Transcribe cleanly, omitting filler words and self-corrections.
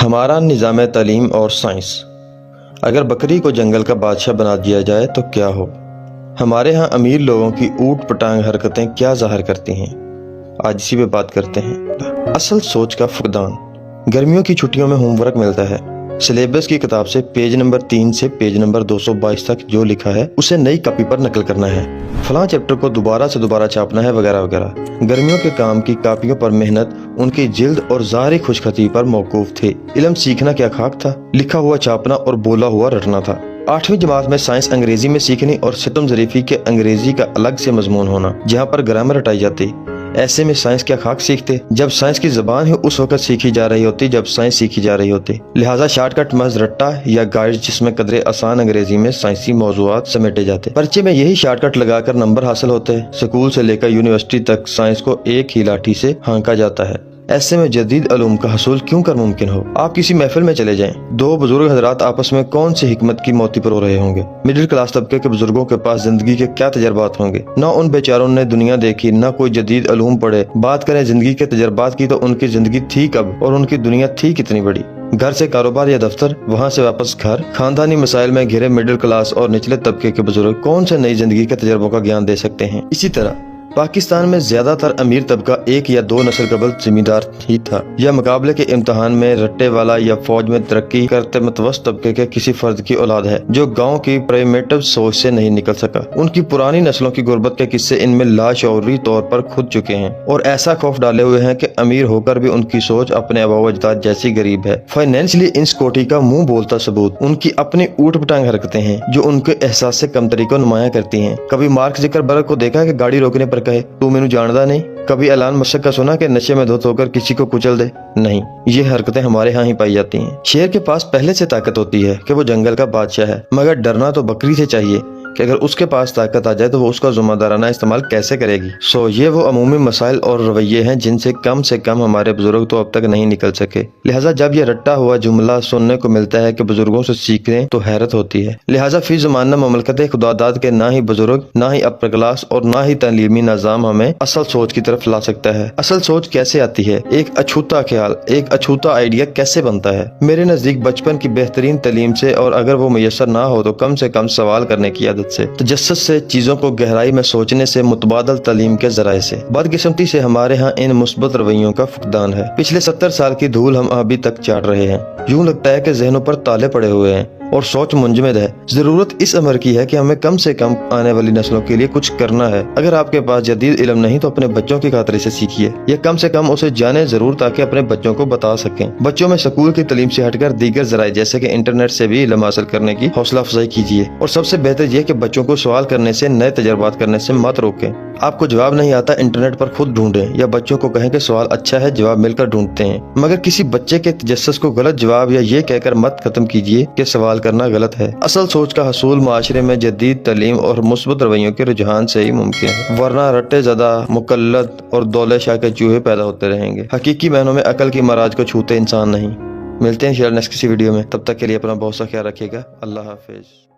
ہمارا نظام تعلیم اور سائنس۔ اگر بکری کو جنگل کا بادشاہ بنا دیا جائے تو کیا ہو؟ ہمارے ہاں امیر لوگوں کی اوٹ پٹانگ حرکتیں کیا ظاہر کرتی ہیں؟ آج اسی پہ بات کرتے ہیں۔ اصل سوچ کا فقدان۔ گرمیوں کی چھٹیوں میں ہوم ورک ملتا ہے، سلیبس کی کتاب سے پیج نمبر 3 سے پیج نمبر 222 تک جو لکھا ہے اسے نئی کاپی پر نقل کرنا ہے، فلاں چیپٹر کو دوبارہ سے دوبارہ چھاپنا ہے وغیرہ وغیرہ۔ گرمیوں کے کام کی کاپیوں پر محنت ان کی جلد اور ظاہری خوش خطی پر موقوف تھی۔ علم سیکھنا کیا خاک تھا، لکھا ہوا چھاپنا اور بولا ہوا رٹنا تھا۔ 8ویں جماعت میں سائنس انگریزی میں سیکھنی اور ستم ظریفی کے انگریزی کا الگ سے مضمون ہونا، جہاں پر گرامر رٹائی جاتی۔ ایسے میں سائنس کیا خاک سیکھتے جب سائنس کی زبان ہی اس وقت سیکھی جا رہی ہوتی جب سائنس سیکھی جا رہی ہوتی۔ لہٰذا شارٹ کٹ محض رٹا یا گائیڈ جس میں قدرے آسان انگریزی میں سائنسی موضوعات سمیٹے جاتے، پرچے میں یہی شارٹ کٹ لگا کر نمبر حاصل ہوتے۔ سکول سے لے کر یونیورسٹی تک سائنس کو ایک ہی لاٹھی سے ہانکا جاتا ہے۔ ایسے میں جدید علوم کا حصول کیوں کر ممکن ہو؟ آپ کسی محفل میں چلے جائیں، دو بزرگ حضرات آپس میں کون سی حکمت کی موتی پرو رہے ہوں گے؟ مڈل کلاس طبقے کے بزرگوں کے پاس زندگی کے کیا تجربات ہوں گے؟ نہ ان بیچاروں نے دنیا دیکھی، نہ کوئی جدید علوم پڑھے۔ بات کریں زندگی کے تجربات کی تو ان کی زندگی تھی کب اور ان کی دنیا تھی کتنی بڑی؟ گھر سے کاروبار یا دفتر، وہاں سے واپس گھر، خاندانی مسائل میں گھرے مڈل کلاس اور نچلے طبقے کے بزرگ کون سے نئی زندگی کے تجربوں کا گیان دے سکتے ہیں؟ اسی طرح پاکستان میں زیادہ تر امیر طبقہ ایک یا دو نسل قبل زمیندار ہی تھا، یا مقابلے کے امتحان میں رٹے والا یا فوج میں ترقی کرتے متوسط طبقے کے کسی فرد کی اولاد ہے جو گاؤں کی پریمیٹو سوچ سے نہیں نکل سکا۔ ان کی پرانی نسلوں کی غربت کے قصے ان میں لاشعوری طور پر کھد چکے ہیں اور ایسا خوف ڈالے ہوئے ہیں کہ امیر ہو کر بھی ان کی سوچ اپنے آباء و اجداد جیسی غریب ہے۔ فائنینشلی انسیکیورٹی کا منہ بولتا ثبوت ان کی اپنی اوٹ پٹانگ حرکتیں ہیں جو ان کے احساس سے کمتری کو نمایاں کرتی ہیں۔ کبھی مارک زکربرگ کو دیکھا کہ گاڑی روکنے پر کہے تو مینوں جاندا نہیں؟ کبھی اعلان مشق کا سنا کہ نشے میں دھت ہو کر کسی کو کچل دے؟ نہیں، یہ حرکتیں ہمارے ہاں ہی پائی جاتی ہیں۔ شیر کے پاس پہلے سے طاقت ہوتی ہے کہ وہ جنگل کا بادشاہ ہے، مگر ڈرنا تو بکری سے چاہیے کہ اگر اس کے پاس طاقت آ جائے تو وہ اس کا ذمہ دارانہ استعمال کیسے کرے گی۔ یہ وہ عمومی مسائل اور رویے ہیں جن سے کم ہمارے بزرگ تو اب تک نہیں نکل سکے۔ لہٰذا جب یہ رٹا ہوا جملہ سننے کو ملتا ہے کہ بزرگوں سے سیکھیں تو حیرت ہوتی ہے۔ لہٰذا فی زمانہ مملکت خداداد کے نہ ہی بزرگ، نہ ہی اپر کلاس اور نہ ہی تعلیمی نظام ہمیں اصل سوچ کی طرف لا سکتا ہے۔ اصل سوچ کیسے آتی ہے؟ ایک اچھوتا خیال، ایک اچھوتا آئیڈیا کیسے بنتا ہے؟ میرے نزدیک بچپن کی بہترین تعلیم سے، اور اگر وہ میسر نہ ہو تو کم سے کم سوال کرنے کی عادت سے، تجسس سے، چیزوں کو گہرائی میں سوچنے سے، متبادل تعلیم کے ذرائع سے۔ بدقسمتی سے ہمارے ہاں ان مثبت رویوں کا فقدان ہے۔ پچھلے 70 سال کی دھول ہم ابھی تک چاٹ رہے ہیں۔ یوں لگتا ہے کہ ذہنوں پر تالے پڑے ہوئے ہیں اور سوچ منجمد ہے۔ ضرورت اس امر کی ہے کہ ہمیں کم سے کم آنے والی نسلوں کے لیے کچھ کرنا ہے۔ اگر آپ کے پاس جدید علم نہیں تو اپنے بچوں کی خاطر اسے سیکھیے، یا کم سے کم اسے جانیں ضرور تاکہ اپنے بچوں کو بتا سکیں۔ بچوں میں سکول کی تعلیم سے ہٹ کر دیگر ذرائع جیسے کہ انٹرنیٹ سے بھی علم حاصل کرنے کی حوصلہ افزائی کیجیے، اور سب سے بہتر یہ کہ بچوں کو سوال کرنے سے، نئے تجربات کرنے سے مت روکیں۔ آپ کو جواب نہیں آتا، انٹرنیٹ پر خود ڈھونڈیں، یا بچوں کو کہیں کہ سوال اچھا ہے، جواب مل کر ڈھونڈتے ہیں۔ مگر کسی بچے کے تجسس کو غلط جواب یا یہ کہہ کر مت ختم کیجیے کہ سوال کرنا غلط ہے۔ اصل سوچ کا حصول معاشرے میں جدید تعلیم اور مثبت رویوں کے رجحان سے ہی ممکن ہے، ورنہ رٹے زدہ، مقلد اور دولے شاہ کے چوہے پیدا ہوتے رہیں گے، حقیقی معنوں میں عقل کی معراج کو چھوتے انسان نہیں۔ ملتے ہیں انشاءاللہ نیکسٹ کسی ویڈیو میں، تب تک کے لیے اپنا بہت سا خیال رکھیے گا۔ اللہ حافظ۔